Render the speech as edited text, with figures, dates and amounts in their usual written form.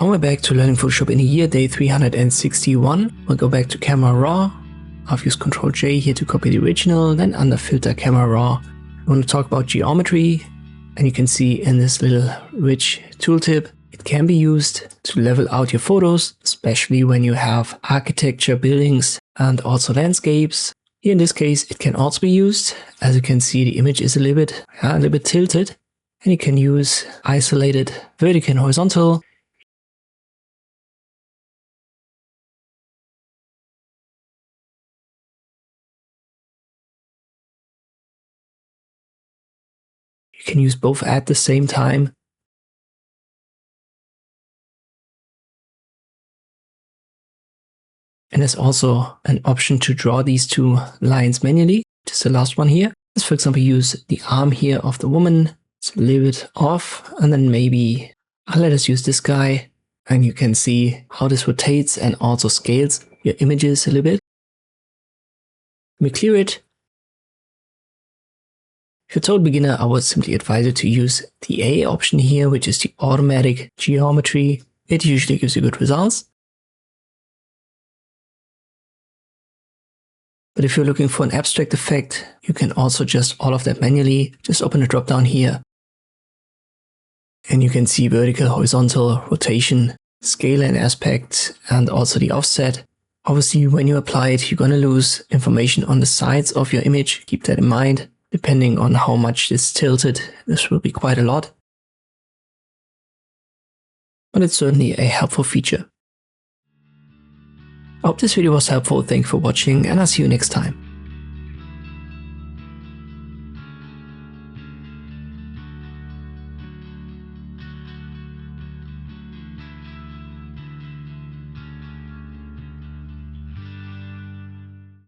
And we're back to learning Photoshop in a year, day 361. We'll go back to Camera Raw. I've used Ctrl J here to copy the original, then under Filter Camera Raw. I want to talk about geometry, and you can see in this little rich tooltip, it can be used to level out your photos, especially when you have architecture, buildings, and also landscapes. Here in this case, it can also be used. As you can see, the image is a little bit tilted, and you can use isolated vertical and horizontal. You can use both at the same time. And there's also an option to draw these two lines manually. Just the last one here. Let's, for example, use the arm here of the woman. It's a little bit off. And then maybe let us use this guy. And you can see how this rotates and also scales your images a little bit. Let me clear it. If you're a total beginner, I would simply advise you to use the A option here, which is the automatic geometry. It usually gives you good results. But if you're looking for an abstract effect, you can also adjust all of that manually. Just open the drop down here. And you can see vertical, horizontal, rotation, scale and aspect, and also the offset. Obviously, when you apply it, you're going to lose information on the sides of your image. Keep that in mind. Depending on how much it's tilted, this will be quite a lot. But it's certainly a helpful feature. I hope this video was helpful. Thank you for watching, and I'll see you next time.